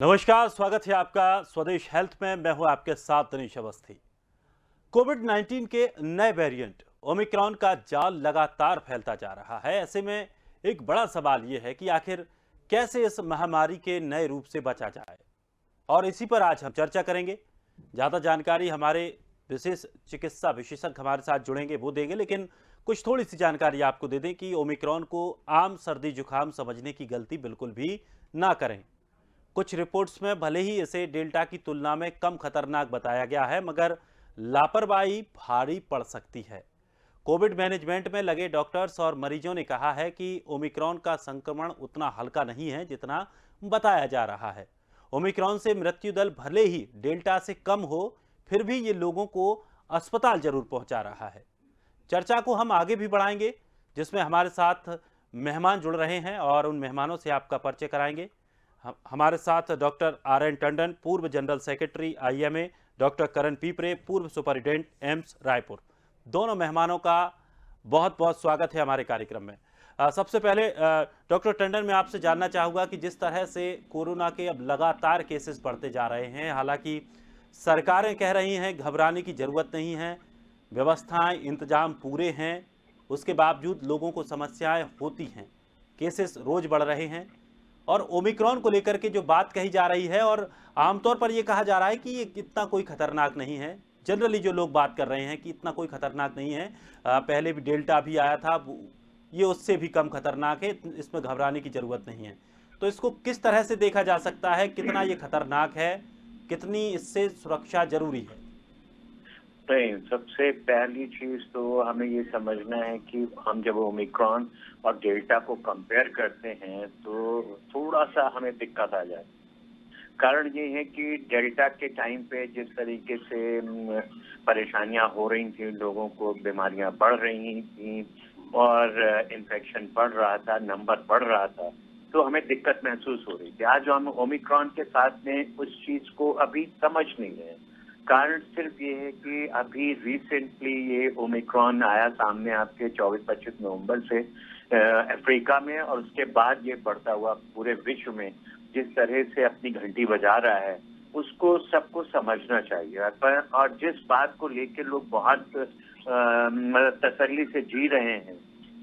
नमस्कार, स्वागत है आपका स्वदेश हेल्थ में। मैं हूं आपके साथ दिनेश अवस्थी। कोविड 19 के नए वेरिएंट ओमिक्रॉन का जाल लगातार फैलता जा रहा है। ऐसे में एक बड़ा सवाल यह है कि आखिर कैसे इस महामारी के नए रूप से बचा जाए, और इसी पर आज हम चर्चा करेंगे। ज़्यादा जानकारी हमारे विशेष चिकित्सा विशेषज्ञ हमारे साथ जुड़ेंगे, वो देंगे, लेकिन कुछ थोड़ी सी जानकारी आपको दे दें कि ओमिक्रॉन को आम सर्दी जुकाम समझने की गलती बिल्कुल भी ना करें। कुछ रिपोर्ट्स में भले ही इसे डेल्टा की तुलना में कम खतरनाक बताया गया है, मगर लापरवाही भारी पड़ सकती है। कोविड मैनेजमेंट में लगे डॉक्टर्स और मरीजों ने कहा है कि ओमिक्रॉन का संक्रमण उतना हल्का नहीं है जितना बताया जा रहा है। ओमिक्रॉन से मृत्यु दर भले ही डेल्टा से कम हो, फिर भी ये लोगों को अस्पताल जरूर पहुंचा रहा है। चर्चा को हम आगे भी बढ़ाएंगे, जिसमें हमारे साथ मेहमान जुड़ रहे हैं और उन मेहमानों से आपका परिचय कराएंगे। हमारे साथ डॉक्टर आर.एन. टंडन, पूर्व general secretary IMA, doctor Karan Pipre, पूर्व सुपरिटेंडेंट एम्स रायपुर। दोनों मेहमानों का बहुत बहुत स्वागत है हमारे कार्यक्रम में। सबसे पहले डॉक्टर टंडन, मैं आपसे जानना चाहूँगा कि जिस तरह से कोरोना के अब लगातार केसेस बढ़ते जा रहे हैं, हालांकि सरकारें कह रही हैं घबराने की ज़रूरत नहीं है, व्यवस्थाएं इंतजाम पूरे हैं, उसके बावजूद लोगों को समस्याएं होती हैं, केसेस रोज बढ़ रहे हैं। और ओमिक्रॉन को लेकर के जो बात कही जा रही है, और आमतौर पर यह कहा जा रहा है कि ये इतना कोई खतरनाक नहीं है। जनरली जो लोग बात कर रहे हैं कि इतना कोई खतरनाक नहीं है, पहले भी डेल्टा भी आया था, ये उससे भी कम खतरनाक है, इसमें घबराने की जरूरत नहीं है। तो इसको किस तरह से देखा जा सकता है, कितना ये खतरनाक है, कितनी इससे सुरक्षा जरूरी है? नहीं, सबसे पहली चीज तो हमें ये समझना है कि हम जब ओमिक्रॉन और डेल्टा को कंपेयर करते हैं तो थोड़ा सा हमें दिक्कत आ जाए। कारण ये है कि डेल्टा के टाइम पे जिस तरीके से परेशानियां हो रही थी, लोगों को बीमारियां बढ़ रही थी और इन्फेक्शन बढ़ रहा था, नंबर बढ़ रहा था, तो हमें दिक्कत महसूस हो रही थी। आज हम ओमिक्रॉन के साथ में उस चीज को अभी समझ नहीं रहे। कारण सिर्फ ये है कि अभी रिसेंटली ये ओमिक्रॉन आया सामने आपके 24-25 नवंबर से अफ्रीका में, और उसके बाद ये बढ़ता हुआ पूरे विश्व में जिस तरह से अपनी घंटी बजा रहा है, उसको सबको समझना चाहिए। पर और जिस बात को लेकर लोग बहुत तसल्ली से जी रहे हैं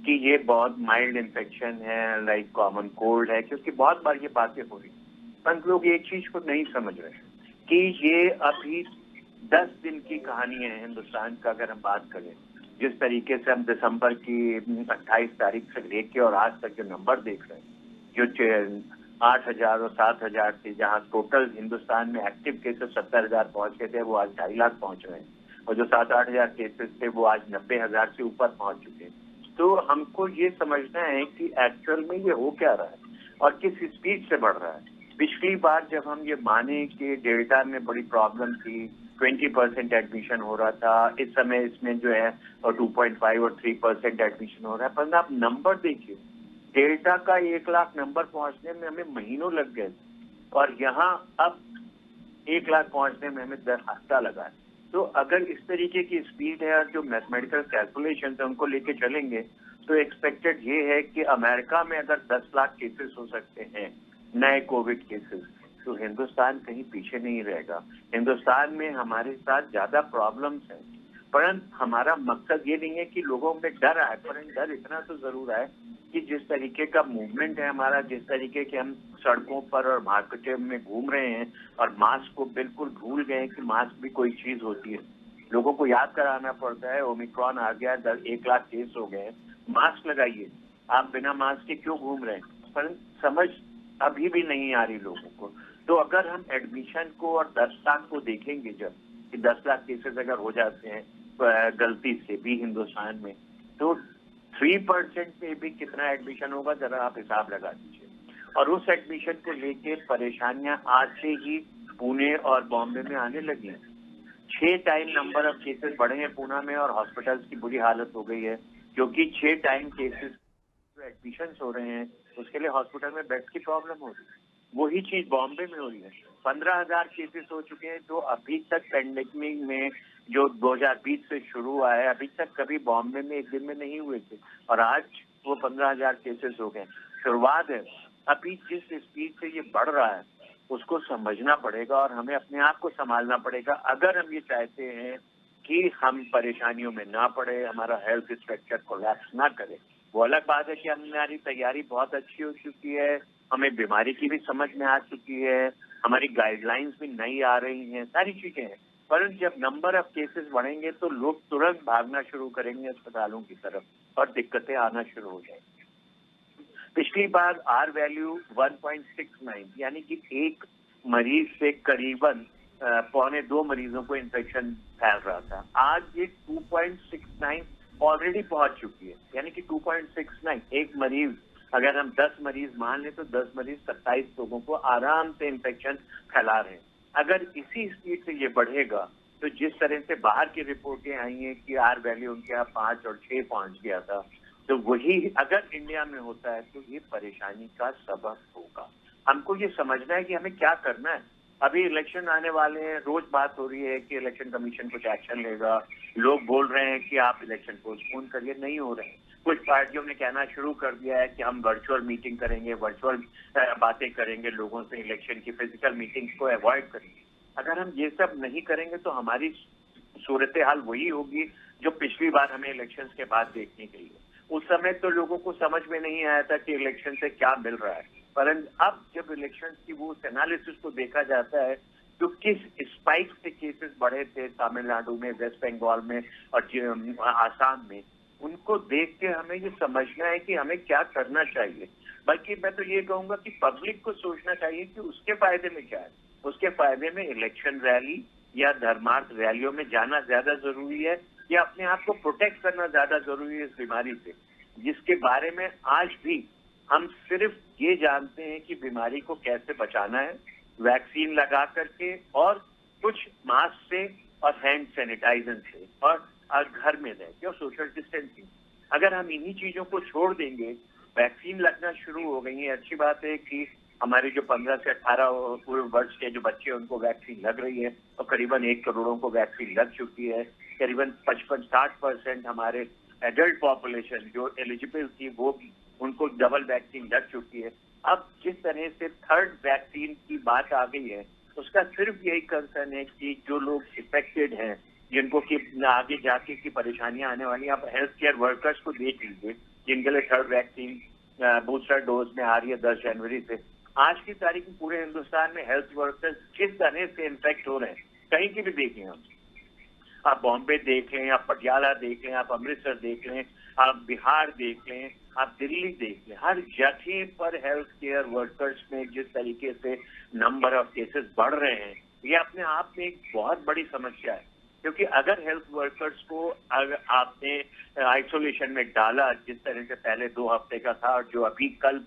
कि ये बहुत माइल्ड इन्फेक्शन है, लाइक कॉमन कोल्ड है, क्योंकि बहुत बार ये बातें हो रही, पर लोग एक चीज को नहीं समझ रहे कि ये अभी 10 दिन की कहानी है हिंदुस्तान का। अगर हम बात करें जिस तरीके से हम दिसंबर की 28 तारीख से लेके और आज तक जो नंबर देख रहे हैं, जो 8,000 और 7,000 थे, जहां टोटल हिंदुस्तान में एक्टिव केसेस 70,000 पहुंच गए थे, वो आज 2.5 लाख पहुंच रहे हैं, और जो 7-8 हजार केसेस थे वो आज 90,000 से ऊपर पहुंच चुके हैं। तो हमको ये समझना है कि एक्चुअल में ये हो क्या रहा है और किस स्पीड से बढ़ रहा है। पिछली बार जब हम ये माने कि डेल्टा में बड़ी प्रॉब्लम थी, 20% एडमिशन हो रहा था, इस समय इसमें जो है और 2.5 और 3% एडमिशन हो रहा है। पर आप नंबर देखिए, डेल्टा का 1 लाख नंबर पहुंचने में हमें महीनों लग गए, और यहाँ अब 1 लाख पहुंचने में हमें 10 हफ्ता लगा है। तो अगर इस तरीके की स्पीड है और जो मैथमेटिकल कैलकुलेशन है उनको लेके चलेंगे, तो एक्सपेक्टेड ये है कि अमेरिका में अगर 10 लाख केसेस हो सकते हैं, नए कोविड केसेस, तो हिंदुस्तान कहीं पीछे नहीं रहेगा। हिंदुस्तान में हमारे साथ ज्यादा प्रॉब्लम्स हैं, परंतु हमारा मकसद ये नहीं है कि लोगों में डर आए, परंतु डर इतना तो जरूर आए कि जिस तरीके का मूवमेंट है हमारा, जिस तरीके के हम सड़कों पर और मार्केट में घूम रहे हैं और मास्क को बिल्कुल भूल गए कि मास्क भी कोई चीज होती है। लोगों को याद कराना पड़ता है, ओमिक्रॉन आ गया, 1 लाख केस हो गए, मास्क लगाइए। आप बिना मास्क के क्यों घूम रहे हैं? पर समझ अभी भी नहीं आ रही लोगों को। तो अगर हम एडमिशन को और 10 लाख को देखेंगे, जब कि 10 लाख केसेस अगर हो जाते हैं गलती से भी हिंदुस्तान में, तो 3% में भी कितना एडमिशन होगा, जरा आप हिसाब लगा दीजिए। और उस एडमिशन को लेके परेशानियां आज से ही पुणे और बॉम्बे में आने लगी हैं। 6 टाइम नंबर ऑफ केसेस बढ़े हैं पुणे में, और हॉस्पिटल्स की बुरी हालत हो गई है, क्योंकि 6 टाइम केसेस जो एडमिशन हो रहे हैं उसके लिए हॉस्पिटल में बेड की प्रॉब्लम हो रही है। वही चीज बॉम्बे में हो रही है। 15,000 केसेस हो चुके हैं, जो अभी तक पेंडेमिक में जो 2020 से शुरू हुआ है, अभी तक कभी बॉम्बे में एक दिन में नहीं हुए थे, और आज वो 15,000 केसेस हो गए। शुरुआत है। अभी जिस स्पीड से ये बढ़ रहा है, उसको समझना पड़ेगा और हमें अपने आप को संभालना पड़ेगा अगर हम ये चाहते हैं कि हम परेशानियों में ना पड़े, हमारा हेल्थ स्ट्रक्चर कोलैप्स ना करे। वो अलग बात है कि हमारी तैयारी बहुत अच्छी हो चुकी है, हमें बीमारी की भी समझ में आ चुकी है, हमारी गाइडलाइंस भी नई आ रही हैं, सारी चीजें हैं। परंतु जब नंबर ऑफ केसेस बढ़ेंगे तो लोग तुरंत भागना शुरू करेंगे अस्पतालों की तरफ और दिक्कतें आना शुरू हो जाएंगी। पिछली बार आर वैल्यू 1.69 यानी कि एक मरीज से करीबन पौने 2 मरीजों को इन्फेक्शन फैल रहा था। आज ये 2.69 ऑलरेडी पहुंच चुकी है, यानी कि 2.69 एक मरीज, अगर हम 10 मरीज मान लें तो 10 मरीज 27 लोगों को आराम से इन्फेक्शन फैला रहे हैं। अगर इसी स्पीड से ये बढ़ेगा तो जिस तरह से बाहर की रिपोर्टें आई हैं कि आर वैल्यू उनके यहाँ 5 और 6 पहुंच गया था, तो वही अगर इंडिया में होता है तो ये परेशानी का सबब होगा। हमको ये समझना है कि हमें क्या करना है। अभी इलेक्शन आने वाले हैं, रोज बात हो रही है कि इलेक्शन कमीशन कुछ एक्शन लेगा, लोग बोल रहे हैं कि आप इलेक्शन पोस्टपोन करिए, नहीं हो रहे हैं। कुछ पार्टियों ने कहना शुरू कर दिया है कि हम वर्चुअल मीटिंग करेंगे, वर्चुअल बातें करेंगे लोगों से, इलेक्शन की फिजिकल मीटिंग्स को अवॉइड करेंगे। अगर हम ये सब नहीं करेंगे तो हमारी सूरत हाल वही होगी जो पिछली बार हमें इलेक्शंस के बाद देखने के लिए। उस समय तो लोगों को समझ में नहीं आया था कि इलेक्शन से क्या मिल रहा है, परंतु अब जब इलेक्शन की वो एनालिसिस को देखा जाता है तो किस स्पाइक से केसेस बढ़े थे तमिलनाडु में, वेस्ट बंगाल में और आसाम में, उनको देख के हमें ये समझना है कि हमें क्या करना चाहिए। बल्कि मैं तो ये कहूंगा कि पब्लिक को सोचना चाहिए कि उसके फायदे में क्या है। उसके फायदे में इलेक्शन रैली या धर्मार्थ रैलियों में जाना ज्यादा जरूरी है या अपने आप को प्रोटेक्ट करना ज्यादा जरूरी है इस बीमारी से, जिसके बारे में आज भी हम सिर्फ ये जानते हैं कि बीमारी को कैसे बचाना है, वैक्सीन लगा करके और कुछ मास्क से और हैंड सैनिटाइजर से और घर में रह के और सोशल डिस्टेंसिंग। अगर हम इन्हीं चीजों को छोड़ देंगे, वैक्सीन लगना शुरू हो गई है। अच्छी बात है कि हमारे जो 15 से 18 वर्ष के जो बच्चे हैं उनको वैक्सीन लग रही है और करीबन 1 करोड़ों को वैक्सीन लग चुकी है। करीबन 55-60% हमारे एडल्ट पॉपुलेशन जो एलिजिबल थी वो भी उनको डबल वैक्सीन लग चुकी है। अब जिस तरह से थर्ड वैक्सीन की बात आ गई है, उसका सिर्फ यही कंसर्न है कि जो लोग इफेक्टेड हैं, जिनको कि आगे जाके की परेशानियां आने वाली, आप हेल्थ केयर वर्कर्स को देख लीजिए जिनके लिए थर्ड वैक्सीन बूस्टर डोज में आ रही है 10 जनवरी से। आज की तारीख में पूरे हिंदुस्तान में हेल्थ वर्कर्स किस तरह से इन्फेक्ट हो रहे हैं, कहीं की भी देखें आप बॉम्बे देख लें, आप पटियाला देख लें, आप अमृतसर देख लें, आप बिहार देख लें, आप दिल्ली देख लें, हर जगह पर हेल्थ केयर वर्कर्स में जिस तरीके से नंबर ऑफ केसेस बढ़ रहे हैं, ये अपने आप में एक बहुत बड़ी समस्या है। क्योंकि अगर हेल्थ वर्कर्स को अगर आपने आइसोलेशन में डाला, जिस तरह से पहले 2 हफ्ते का था और जो अभी कल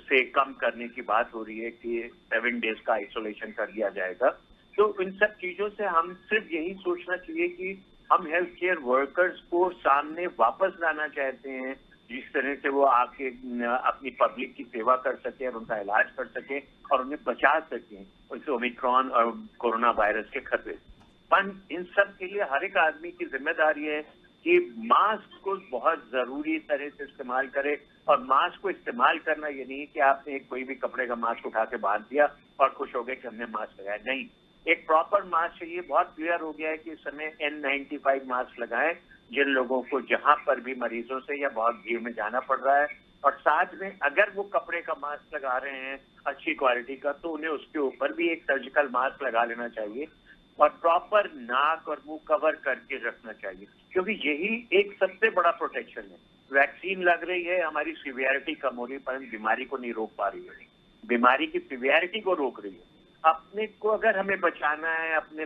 से कम करने की बात हो रही है कि 7 डेज का आइसोलेशन कर दिया जाएगा, तो इन सब चीजों से हम सिर्फ यही सोचना चाहिए कि हम हेल्थ केयर वर्कर्स को सामने वापस लाना चाहते हैं, जिस तरह से वो आके अपनी पब्लिक की सेवा कर सके और उनका इलाज कर सके और उन्हें बचा सके उस ओमिक्रॉन और कोरोना वायरस के खतरे से। पर इन सब के लिए हर एक आदमी की जिम्मेदारी है कि मास्क को बहुत जरूरी तरह से इस्तेमाल करे। और मास्क को इस्तेमाल करना ये नहीं कि आपने कोई भी कपड़े का मास्क उठा के बांध दिया और खुश हो गए कि हमने मास्क लगाया, नहीं। एक प्रॉपर मास्क चाहिए। बहुत क्लियर हो गया है कि इस समय N95 मास्क लगाएं जिन लोगों को जहां पर भी मरीजों से या बहुत भीड़ में जाना पड़ रहा है, और साथ में अगर वो कपड़े का मास्क लगा रहे हैं अच्छी क्वालिटी का, तो उन्हें उसके ऊपर भी एक सर्जिकल मास्क लगा लेना चाहिए और प्रॉपर नाक और मुंह कवर करके रखना चाहिए, क्योंकि यही एक सबसे बड़ा प्रोटेक्शन है। वैक्सीन लग रही है, हमारी सीवियरिटी कम हो रही है, परंतु बीमारी को नहीं रोक पा रही है, बीमारी की सीवियरिटी को रोक रही है। अपने को अगर हमें बचाना है, अपने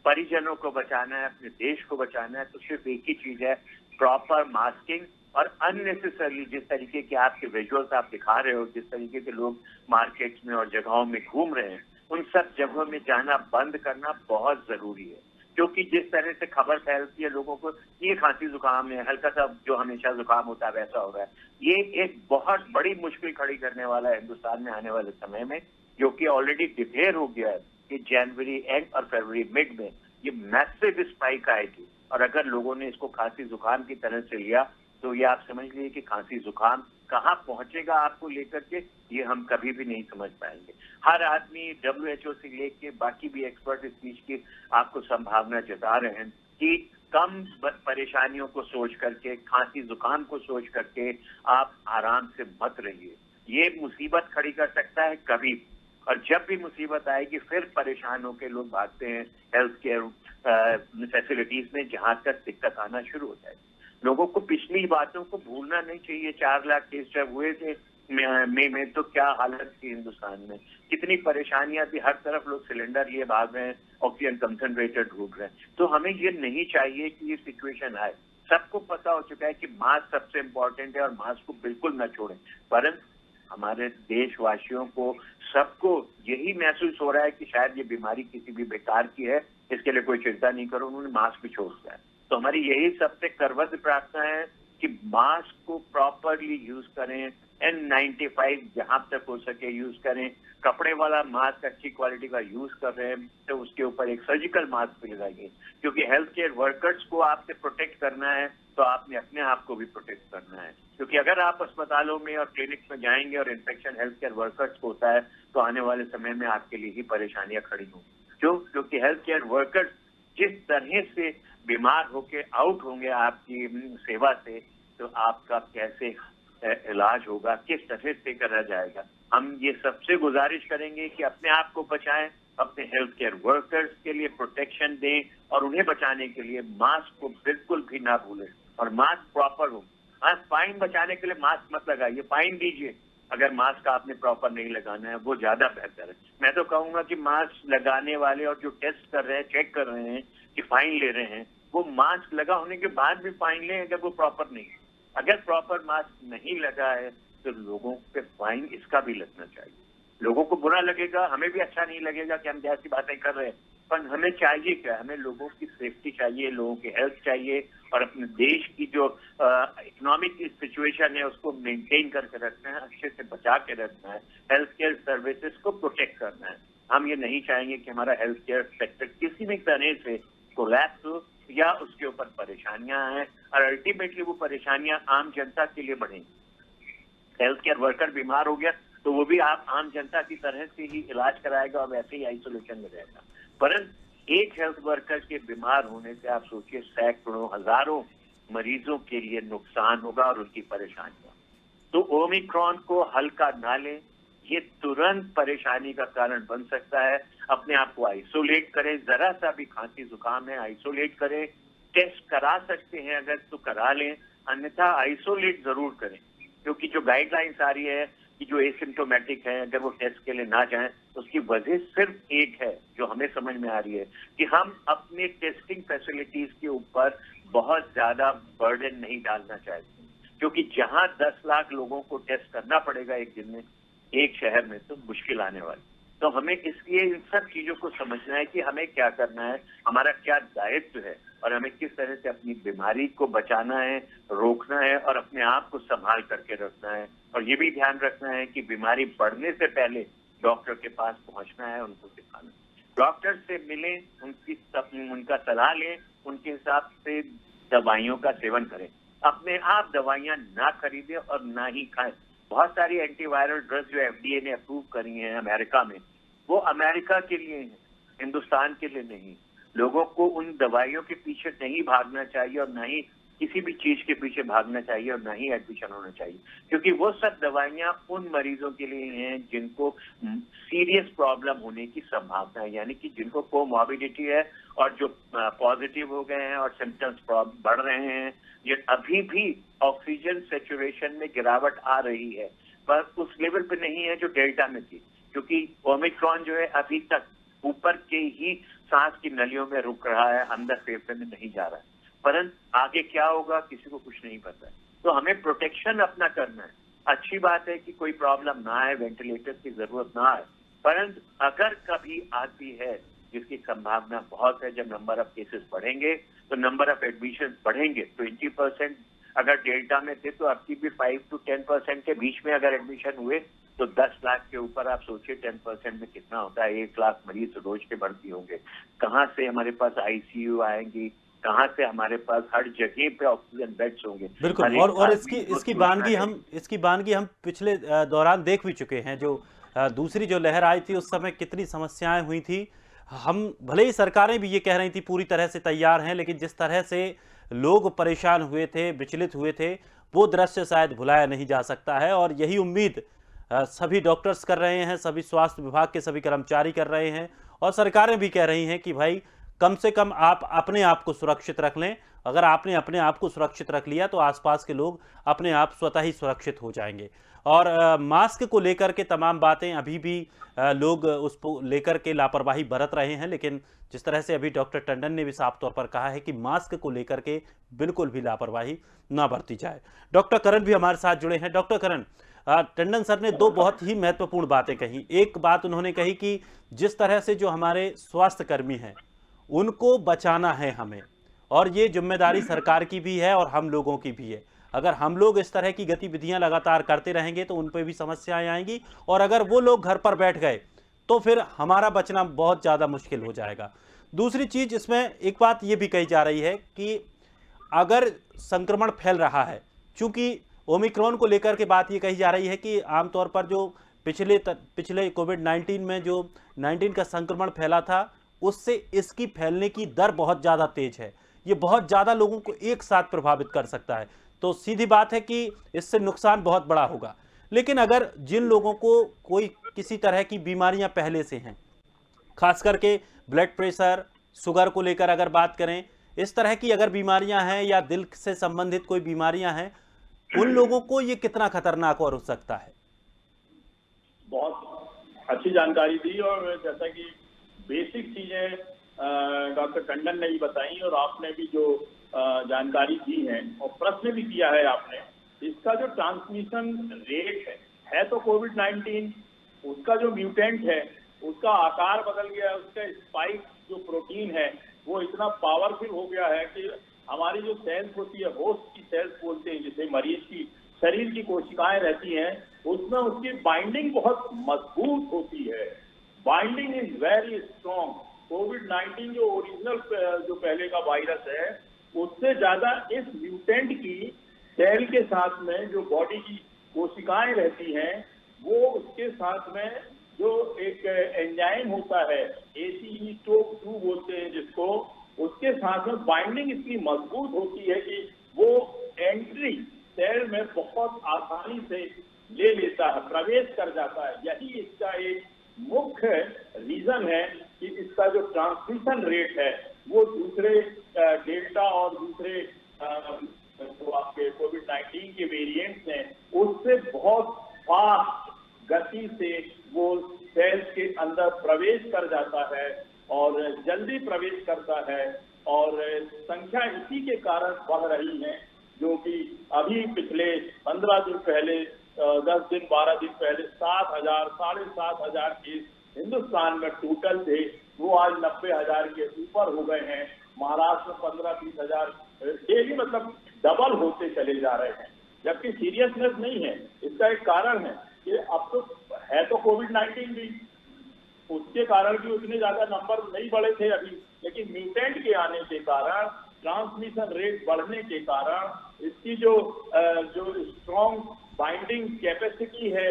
परिजनों को बचाना है, अपने देश को बचाना है, तो सिर्फ एक ही चीज है, प्रॉपर मास्किंग। और अननेसेसरली जिस तरीके के आपके विजुअल्स आप दिखा रहे हो, जिस तरीके के लोग मार्केट्स में और जगहों में घूम रहे हैं, उन सब जगहों में जाना बंद करना बहुत जरूरी है। क्योंकि जिस तरह से खबर फैलती है लोगों को ये खांसी जुकाम है, हल्का सा जो हमेशा जुकाम होता है वैसा हो रहा है, ये एक बहुत बड़ी मुश्किल खड़ी करने वाला है हिंदुस्तान में आने वाले समय में, जो कि ऑलरेडी डिक्लेयर हो गया है कि जनवरी एंड और फरवरी मिड में ये मैसिव स्पाइक आएगी। और अगर लोगों ने इसको खांसी जुकाम की तरह से लिया तो ये आप समझ लीजिए कि खांसी जुकाम कहाँ पहुंचेगा आपको लेकर के, ये हम कभी भी नहीं समझ पाएंगे। हर आदमी WHO से लेके बाकी भी एक्सपर्ट इस चीज की आपको संभावना जता रहे हैं कि कम परेशानियों को सोच करके, खांसी जुकाम को सोच करके आप आराम से मत रहिए। ये मुसीबत खड़ी कर सकता है कभी, और जब भी मुसीबत आएगी फिर परेशान होकर लोग भागते हैं हेल्थ केयर फैसिलिटीज में, जहां तक दिक्कत आना शुरू हो जाएगी। लोगों को पिछली बातों को भूलना नहीं चाहिए। 4 लाख केस जब हुए थे मई में, तो क्या हालत थी हिंदुस्तान में, कितनी परेशानियां थी, हर तरफ लोग सिलेंडर लिए भाग रहे हैं, ऑक्सीजन कंसंट्रेटर ढूंढ रहे हैं। तो हमें ये नहीं चाहिए कि ये सिचुएशन आए। सबको पता हो चुका है कि मास्क सबसे इम्पोर्टेंट है और मास्क को बिल्कुल न छोड़ें, परंतु हमारे देशवासियों को, सबको यही महसूस हो रहा है कि शायद ये बीमारी किसी भी बेकार की है, इसके लिए कोई चिंता नहीं करो, उन्होंने मास्क भी छोड़ दिया है। तो हमारी यही सबसे करवत प्रार्थना है कि मास्क को प्रॉपरली यूज करें, N95 जहां तक हो सके यूज करें। कपड़े वाला मास्क अच्छी क्वालिटी का यूज कर रहे हैं तो उसके ऊपर एक सर्जिकल मास्क भी लगाइए, क्योंकि हेल्थ केयर वर्कर्स को आपसे प्रोटेक्ट करना है तो आपने अपने आप को भी प्रोटेक्ट करना है। क्योंकि अगर आप अस्पतालों में और क्लिनिक्स में जाएंगे और इन्फेक्शन हेल्थ केयर वर्कर्स को होता है तो आने वाले समय में आपके लिए ही परेशानियां खड़ी होंगी। क्यों? क्योंकि हेल्थ केयर वर्कर्स जिस तरह से बीमार होके आउट होंगे आपकी सेवा से, तो आपका कैसे इलाज होगा, किस तरह से करा जाएगा। हम ये सबसे गुजारिश करेंगे कि अपने आप को बचाएं, अपने हेल्थ केयर वर्कर्स के लिए प्रोटेक्शन दें, और उन्हें बचाने के लिए मास्क को बिल्कुल भी ना भूलें, और मास्क प्रॉपर हो। आज फाइन बचाने के लिए मास्क मत लगाइए, फाइन दीजिए अगर मास्क आपने प्रॉपर नहीं लगाना है, वो ज्यादा बेहतर है। मैं तो कहूंगा कि मास्क लगाने वाले और जो टेस्ट कर रहे हैं, चेक कर रहे हैं कि फाइन ले रहे हैं, वो मास्क लगा होने के बाद भी फाइन लें अगर वो प्रॉपर नहीं है। अगर प्रॉपर मास्क नहीं लगा है तो लोगों पे फाइन इसका भी लगना चाहिए। लोगों को बुरा लगेगा, हमें भी अच्छा नहीं लगेगा कि हम जैसी बातें कर रहे हैं, पर हमें चाहिए क्या? हमें लोगों की सेफ्टी चाहिए, लोगों की हेल्थ चाहिए, और अपने देश की जो इकोनॉमिक सिचुएशन है उसको मेंटेन करके रखना है, अच्छे से बचा के रखना है, हेल्थ केयर सर्विसेज को प्रोटेक्ट करना है। हम ये नहीं चाहेंगे कि हमारा हेल्थ केयर सेक्टर किसी भी तरह से कोलैप्स हो या उसके ऊपर परेशानियां आए, और अल्टीमेटली वो परेशानियां आम जनता के लिए बढ़ेंगी। हेल्थ केयर वर्कर बीमार हो गया तो वो भी आप आम जनता की तरह से ही इलाज कराएगा और वैसे ही आइसोलेशन में रहेगा। परंतु एक हेल्थ वर्कर के बीमार होने से आप सोचिए सैकड़ों हजारों मरीजों के लिए नुकसान होगा और उनकी परेशानियां। तो ओमिक्रॉन को हल्का ना लें, ये तुरंत परेशानी का कारण बन सकता है। अपने आप को आइसोलेट करें, जरा सा भी खांसी जुकाम है आइसोलेट करें, टेस्ट करा सकते हैं अगर तो करा लें, अन्यथा आइसोलेट जरूर करें। क्योंकि जो गाइडलाइंस आ रही है कि जो एसिम्टोमेटिक है अगर वो टेस्ट के लिए ना जाएं, उसकी वजह सिर्फ एक है जो हमें समझ में आ रही है कि हम अपने टेस्टिंग फैसिलिटीज के ऊपर बहुत ज्यादा बर्डन नहीं डालना चाहते। क्योंकि जहां 10 लाख लोगों को टेस्ट करना पड़ेगा एक दिन में, एक शहर में, तो मुश्किल आने वाली। तो हमें इसलिए इन सब चीजों को समझना है कि हमें क्या करना है, हमारा क्या दायित्व है, और हमें किस तरह से अपनी बीमारी को बचाना है, रोकना है, और अपने आप को संभाल करके रखना है। और ये भी ध्यान रखना है कि बीमारी बढ़ने से पहले डॉक्टर के पास पहुंचना है, उनको दिखाना है। डॉक्टर से मिलें, उनका सलाह लें, उनके हिसाब से दवाइयों का सेवन करें। अपने आप दवाइयां ना खरीदें और ना ही खाएं। बहुत सारी एंटीवायरल ड्रग्स जो FDA ने अप्रूव करी हैं अमेरिका में, वो अमेरिका के लिए हैं, हिंदुस्तान के लिए नहीं। लोगों को उन दवाइयों के पीछे नहीं भागना चाहिए, और ना ही किसी भी चीज के पीछे भागना चाहिए, और ना ही एडमिशन होना चाहिए। क्योंकि वो सब दवाइयां उन मरीजों के लिए हैं जिनको सीरियस प्रॉब्लम होने की संभावना है, यानी कि जिनको कोमॉर्बिडिटी है और जो पॉजिटिव हो गए हैं और सिम्टम्स बढ़ रहे हैं। ये अभी भी ऑक्सीजन सैचुरेशन में गिरावट आ रही है, पर उस लेवल पे नहीं है जो डेल्टा में थी, क्योंकि ओमिक्रॉन जो है अभी तक ऊपर के ही सांस की नलियों में रुक रहा है, अंदर फेफड़े में नहीं जा रहा है। परंतु आगे क्या होगा किसी को कुछ नहीं पता है। तो हमें प्रोटेक्शन अपना करना है। अच्छी बात है कि कोई प्रॉब्लम ना आए, वेंटिलेटर की जरूरत ना आए, परंतु अगर कभी आती है, जिसकी संभावना बहुत है, जब नंबर ऑफ केसेस बढ़ेंगे तो नंबर ऑफ एडमिशन बढ़ेंगे। 20% अगर डेल्टा में थे तो आपकी भी 5 to 10% के बीच में अगर एडमिशन हुए तो 10 लाख के ऊपर आप सोचिए 10% में कितना होता है। 1 लाख मरीज रोज के भर्ती होंगे। कहाँ से हमारे पास ICU आएंगी, कहाँ से हमारे पास हर जगह पे ऑक्सीजन बेड्स होंगे। बिल्कुल। हर और एक इसकी आदमी को इसकी सोचना बानगी है। हम इसकी बानगी हम पिछले दौरान देख भी चुके हैं। जो दूसरी जो लहर आई थी उस समय कितनी समस्याएं हुई थी। हम भले ही सरकारें भी ये कह रही थी पूरी तरह से तैयार हैं, लेकिन जिस तरह से लोग परेशान हुए थे, विचलित हुए थे, वो दृश्य शायद भुलाया नहीं जा सकता है। और यही उम्मीद सभी डॉक्टर्स कर रहे हैं, सभी स्वास्थ्य विभाग के सभी कर्मचारी कर रहे हैं, और सरकारें भी कह रही हैं कि भाई कम से कम आप अपने आप को सुरक्षित रख लें। अगर आपने अपने आप को सुरक्षित रख लिया तो आसपास के लोग अपने आप स्वतः ही सुरक्षित हो जाएंगे। और मास्क को लेकर के तमाम बातें अभी भी लोग उसको लेकर के लापरवाही बरत रहे हैं, लेकिन जिस तरह से अभी डॉक्टर टंडन ने भी साफ तौर पर कहा है कि मास्क को लेकर के बिल्कुल भी लापरवाही ना बरती जाए। डॉक्टर करण भी हमारे साथ जुड़े हैं। डॉक्टर करण, टंडन सर ने दो बहुत ही महत्वपूर्ण बातें कही। एक बात उन्होंने कही कि जिस तरह से जो हमारे स्वास्थ्य कर्मी हैं उनको बचाना है हमें, और ये जिम्मेदारी सरकार की भी है और हम लोगों की भी है। अगर हम लोग इस तरह की गतिविधियां लगातार करते रहेंगे तो उन पर भी समस्याएं आएंगी, और अगर वो लोग घर पर बैठ गए तो फिर हमारा बचना बहुत ज़्यादा मुश्किल हो जाएगा। दूसरी चीज इसमें एक बात ये भी कही जा रही है कि अगर संक्रमण फैल रहा है, चूंकि ओमिक्रॉन को लेकर के बात ये कही जा रही है कि आमतौर पर जो पिछले कोविड-19 में जो 19 का संक्रमण फैला था, उससे इसकी फैलने की दर बहुत ज़्यादा तेज है। ये बहुत ज़्यादा लोगों को एक साथ प्रभावित कर सकता है। तो सीधी बात है कि इससे नुकसान बहुत बड़ा होगा। लेकिन अगर जिन लोगों को कोई किसी तरह की बीमारियां पहले से हैं, खास करके ब्लड प्रेशर, शुगर को लेकर अगर बात करें, इस तरह की अगर बीमारियां हैं या दिल से संबंधित कोई बीमारियां हैं, उन लोगों को ये कितना खतरनाक और हो सकता है? बहुत अच्छी जानकारी दी, और जैसा कि बेसिक चीजें डॉक्टर टंडन ने भी बताई और आपने भी जो जानकारी दी है और प्रश्न भी किया है आपने, इसका जो ट्रांसमिशन रेट है तो कोविड-19 उसका जो म्यूटेंट है उसका आकार बदल गया, उसका स्पाइक जो प्रोटीन है वो इतना पावरफुल हो गया है कि हमारी जो सेल्स होती है, होस्ट की सेल्स बोलते हैं, जिसे मरीज की शरीर की कोशिकाएं रहती हैं, उसमें उसकी बाइंडिंग बहुत मजबूत होती है। Binding is very strong. कोविड-19 जो ओरिजिनल जो पहले का वायरस है उससे ज्यादा इस म्यूटेंट की सेल के साथ में जो बॉडी की कोशिकाएं रहती हैं वो उसके साथ में जो एक एंजाइम होता है ACE2 बोलते हैं जिसको, उसके साथ में बाइंडिंग इतनी मजबूत होती है कि वो एंट्री सेल में बहुत आसानी से ले लेता है, प्रवेश कर जाता है। यही इसका एक मुख्य रीजन है कि इसका जो ट्रांसमिशन रेट है वो दूसरे डेल्टा और दूसरे जो आपके कोविड-19 के वेरिएंट्स हैं उससे बहुत फास्ट गति से वो सेल्स के अंदर प्रवेश कर जाता है और जल्दी प्रवेश करता है, और संख्या इसी के कारण बढ़ रही है, जो कि अभी पिछले 15 दिन पहले 10 दिन 12 दिन पहले 7,000 7,500 केस हिंदुस्तान में टोटल थे, वो आज 90,000 के ऊपर हो गए हैं। महाराष्ट्र में 15-20 हजार डेली, मतलब डबल होते चले जा रहे हैं, जबकि सीरियसनेस नहीं है। इसका एक कारण है कि अब तो है तो कोविड-19 भी, उसके कारण भी उतने ज्यादा नंबर नहीं बढ़े थे अभी, लेकिन म्यूटेंट के आने के कारण, ट्रांसमिशन रेट बढ़ने के कारण, इसकी जो स्ट्रॉन्ग बाइंडिंग कैपेसिटी है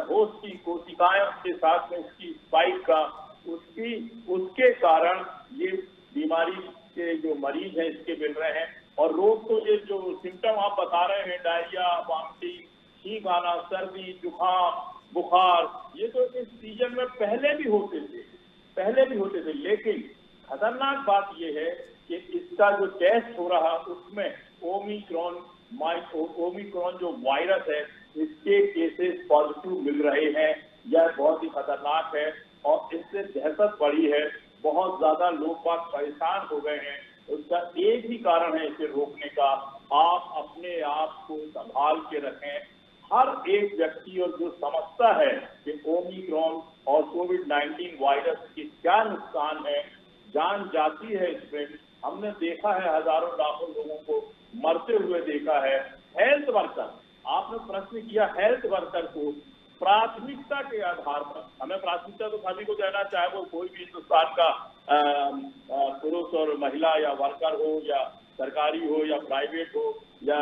होस्ट की कोशिकाओं के साथ में उसकी स्पाइक का, उसके कारण ये बीमारी के जो मरीज हैं इसके मिल रहे हैं। और रोग तो ये जो सिम्टम आप बता रहे हैं, डायरिया, वॉमिटिंग, छींक आना, सर्दी, जुकाम, बुखार, ये तो इस सीजन में पहले भी होते थे, लेकिन खतरनाक बात ये है कि इसका जो टेस्ट हो रहा उसमें ओमिक्रॉन जो वायरस है इसके केसेस पॉजिटिव मिल रहे हैं। यह बहुत ही खतरनाक है और इससे दहशत बढ़ी है, बहुत ज्यादा लोग बात परेशान हो गए हैं। उसका एक ही कारण है इसे रोकने का, आप अपने आप को संभाल के रखें। हर एक व्यक्ति और जो समझता है कि ओमिक्रॉन और कोविड-19 वायरस के क्या नुकसान है, जान जाती है इसमें। हमने देखा है हजारों लाखों लोगों को मरते हुए देखा है। हेल्थ वर्कर, आपने प्रश्न किया हेल्थ वर्कर को, प्राथमिकता के आधार पर, हमें प्राथमिकता तो सभी को देना, चाहे वो कोई भी हिंदुस्तान का पुरुष और महिला या वर्कर हो या सरकारी हो या प्राइवेट हो या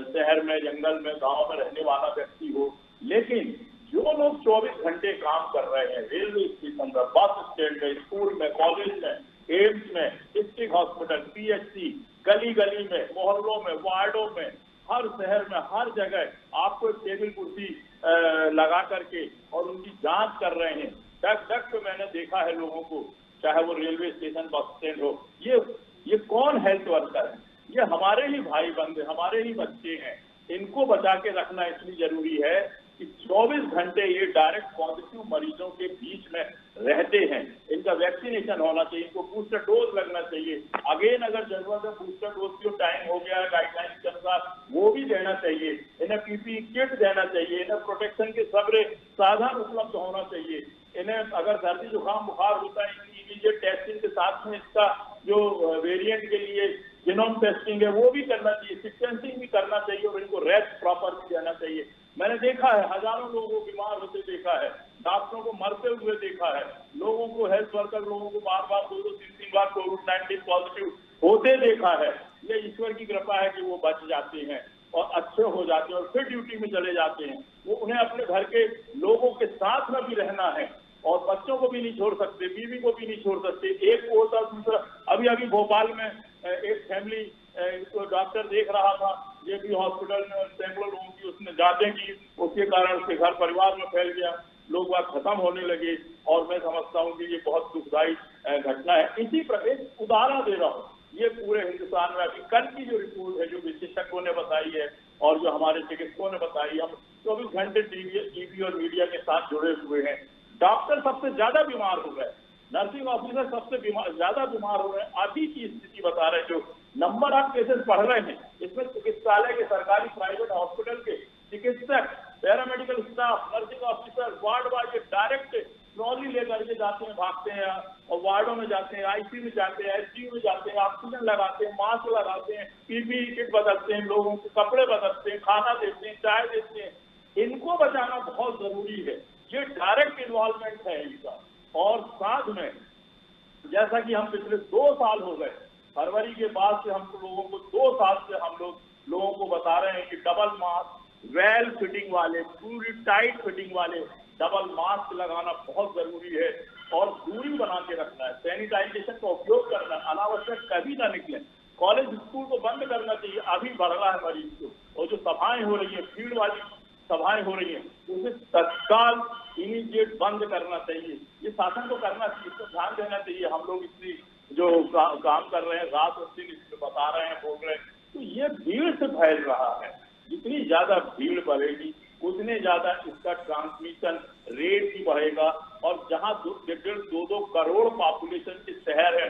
शहर में, जंगल में, गांव में रहने वाला व्यक्ति हो। लेकिन जो लोग 24 घंटे काम कर रहे हैं रेलवे स्टेशन में, बस स्टैंड में, स्कूल में, कॉलेज में, एम्स में, डिस्ट्रिक्ट हॉस्पिटल, पीएचसी, गली गली में, मोहल्लों में, वार्डों में, हर शहर में, हर जगह आपको एक टेबल कुर्सी लगा करके और उनकी जांच कर रहे हैं। डग डग पे मैंने देखा है लोगों को, चाहे वो रेलवे स्टेशन, बस स्टैंड हो। ये कौन हेल्थ वर्कर है? ये हमारे ही भाई बंधु, हमारे ही बच्चे हैं। इनको बचा के रखना इसलिए जरूरी है कि 24 घंटे ये डायरेक्ट पॉजिटिव मरीजों के बीच में रहते हैं। इनका वैक्सीनेशन होना चाहिए, इनको बूस्टर डोज लगना चाहिए। अगेन अगर जरूरत है बूस्टर डोज की टाइम हो गया है गाइडलाइंस के अनुसार, वो भी देना चाहिए। इन्हें पीपीई किट देना चाहिए, इन्हें प्रोटेक्शन के सबरे साधन उपलब्ध होना चाहिए। इन्हें अगर सर्दी जुकाम बुखार होता है, इमीडिएट टेस्टिंग के साथ में इसका जो वेरिएंट के लिए जीनोम टेस्टिंग है वो भी करना चाहिए, सिक्वेंसिंग भी करना चाहिए और इनको रेस्ट प्रॉपर भी देना चाहिए। मैंने देखा है हजारों लोगों को बीमार होते देखा है, डॉक्टरों को मरते हुए देखा है, लोगों को, हेल्थ वर्कर लोगों को बार बार 2-3 बार कोविड-19 पॉजिटिव होते देखा है। ये ईश्वर की कृपा है कि वो बच जाते हैं और अच्छे हो जाते हैं और फिर ड्यूटी में चले जाते हैं। वो उन्हें अपने घर के लोगों के साथ में भी रहना है और बच्चों को भी नहीं छोड़ सकते, बीवी को भी नहीं छोड़ सकते। एक को होता दूसरा। अभी भोपाल में एक फैमिली को डॉक्टर देख रहा था, ये भी हॉस्पिटल में सैकड़ों लोगों की उसने जांचें की, उसके कारण उसके घर परिवार में फैल गया, लोग वहाँ खत्म होने लगे। और मैं समझता हूँ कि ये बहुत दुखदायी घटना है। इसी प्रकार उदाहरण दे रहा हूँ, ये पूरे हिंदुस्तान में अभी कल की जो रिपोर्ट है, जो विशेषज्ञों ने बताई है और जो हमारे चिकित्सकों ने बताई, हम 24 घंटे टीवी और मीडिया के साथ जुड़े हुए हैं। डॉक्टर सबसे ज्यादा बीमार हो गए, नर्सिंग ऑफिसर सबसे ज्यादा बीमार हो रहे हैं। अभी की स्थिति बता रहे हैं, जो नंबर ऑफ केसेस बढ़ रहे हैं, इसमें चिकित्सालय के, सरकारी प्राइवेट हॉस्पिटल के चिकित्सक, paramedical staff, nursing officer, ward wise direct trolley लेकर के जाते हैं, भागते हैं और वार्डों में जाते हैं, आईसीयू में जाते हैं, एचडीयू में जाते हैं, ऑक्सीजन लगाते हैं, मास्क लगाते हैं, पीपीई किट बदलते हैं, लोगों के कपड़े बदलते हैं, खाना देते हैं, चाय देते हैं। इनको बचाना बहुत जरूरी है। ये डायरेक्ट इन्वॉल्वमेंट है इनका। और साथ में जैसा कि हम पिछले 2 साल हो गए, फरवरी के बाद से हम लोगों को 2 साल से हम लोगों को बता रहे हैं कि डबल मास्क, वेल फिटिंग वाले, पूरी टाइट फिटिंग वाले डबल मास्क लगाना बहुत जरूरी है और दूरी बना के रखना है, सैनिटाइजेशन का उपयोग करना, अनावश्यक कभी ना निकले। कॉलेज स्कूल को बंद करना चाहिए, अभी बढ़ रहा है मरीज को। और जो सभाएं हो रही है, भीड़ वाली सभाएं हो रही हैं, उसे तत्काल इमीडिएट बंद करना चाहिए। ये शासन को करना चाहिए, इसको ध्यान देना चाहिए। हम लोग इतनी जो काम कर रहे हैं, रात और दिन इसमें बता रहे हैं, बोल रहे हैं, तो ये भीड़ से फैल रहा है। जितनी ज्यादा भीड़ बढ़ेगी उतने ज्यादा इसका ट्रांसमिशन रेट भी बढ़ेगा। और जहां 1.5-2 करोड़ पॉपुलेशन के शहर है,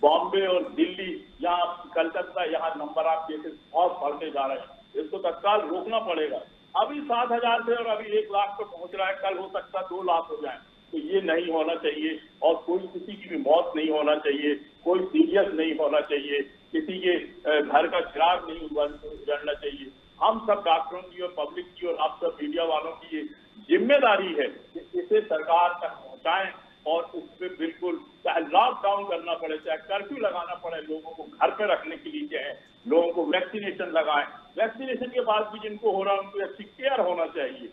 बॉम्बे और दिल्ली, यहाँ कलकत्ता, यहाँ नंबर ऑफ केसेस बहुत बढ़ते जा रहे हैं। इसको तत्काल रोकना पड़ेगा। अभी 7,000 थे और अभी 1 लाख पे पहुंच रहा है, कल हो सकता है 2 लाख हो जाए। तो ये नहीं होना चाहिए और कोई किसी की भी मौत नहीं होना चाहिए, कोई सीरियस नहीं होना चाहिए, किसी के घर का चिराग नहीं उजड़ना चाहिए। हम सब डॉक्टरों की और पब्लिक की और आप सब मीडिया वालों की ये जिम्मेदारी है कि इसे सरकार तक पहुंचाएं और उस पर बिल्कुल, चाहे लॉकडाउन करना पड़े, चाहे कर्फ्यू लगाना पड़े, लोगों को घर पे रखने के लिए कहें, लोगों को वैक्सीनेशन लगाएं। वैक्सीनेशन के बाद भी जिनको हो रहा है उनको अच्छी केयर होना चाहिए,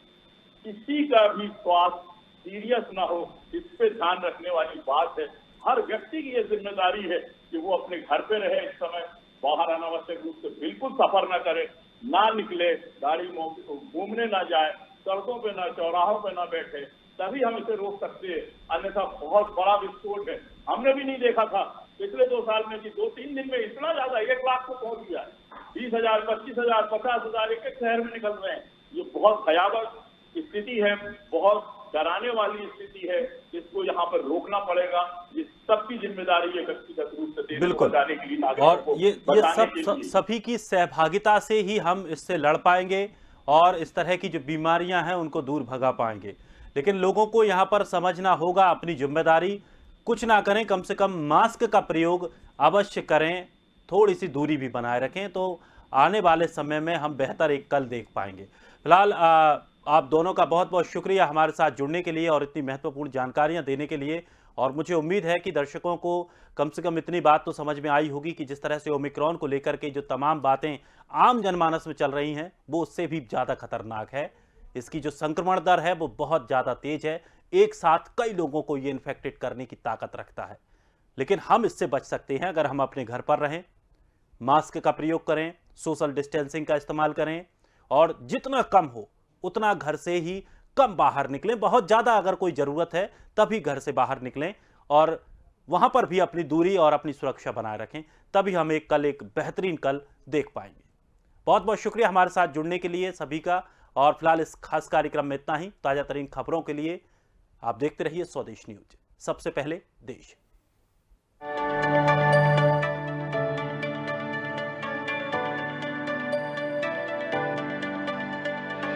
किसी का भी स्वास्थ्य सीरियस ना हो, इस पे ध्यान रखने वाली बात है। हर व्यक्ति की ये जिम्मेदारी है कि वो अपने घर पे रहे, इस समय बाहर अनावश्यक रूप से बिल्कुल सफर ना करे, ना निकले, गाड़ी घूमने ना जाए, सड़कों पे ना, चौराहों पे ना बैठे, तभी हम इसे रोक सकते हैं। अन्यथा बहुत बड़ा विस्फोट है। हमने भी नहीं देखा था पिछले 2 साल में कि 2-3 दिन में इतना ज्यादा 1 लाख को पहुंच गया, 20,000, 25,000, 50,000 एक शहर में निकल रहे हैं। ये बहुत भयावह स्थिति है, बहुत डराने वाली स्थिति है। इसको यहाँ पर रोकना पड़ेगा। ये सबकी जिम्मेदारी है व्यक्तिगत रूप से देश को बचाने के लिए। और ये सब सभी की सहभागिता से ही हम इससे लड़ पाएंगे और इस तरह की जो बीमारियां हैं उनको दूर भगा पाएंगे। लेकिन लोगों को यहाँ पर समझना होगा अपनी जिम्मेदारी। कुछ ना करें, कम से कम मास्क का प्रयोग अवश्य करें, थोड़ी सी दूरी भी बनाए रखें, तो आने वाले समय में हम बेहतर एक कल देख पाएंगे। फिलहाल आप दोनों का बहुत बहुत शुक्रिया हमारे साथ जुड़ने के लिए और इतनी महत्वपूर्ण जानकारियां देने के लिए। और मुझे उम्मीद है कि दर्शकों को कम से कम इतनी बात तो समझ में आई होगी कि जिस तरह से ओमिक्रॉन को लेकर के जो तमाम बातें आम जनमानस में चल रही हैं वो उससे भी ज़्यादा खतरनाक है। इसकी जो संक्रमण दर है वो बहुत ज़्यादा तेज है, एक साथ कई लोगों को ये इन्फेक्टेड करने की ताकत रखता है। लेकिन हम इससे बच सकते हैं अगर हम अपने घर पर रहें, मास्क का प्रयोग करें, सोशल डिस्टेंसिंग का इस्तेमाल करें और जितना कम हो उतना घर से ही कम बाहर निकलें। बहुत ज़्यादा अगर कोई ज़रूरत है तभी घर से बाहर निकलें और वहां पर भी अपनी दूरी और अपनी सुरक्षा बनाए रखें। तभी हम एक बेहतरीन कल देख पाएंगे। बहुत बहुत शुक्रिया हमारे साथ जुड़ने के लिए सभी का। और फिलहाल इस खास कार्यक्रम में इतना ही। ताज़ा तरीन खबरों के लिए आप देखते रहिए स्वदेश न्यूज, सबसे पहले देश।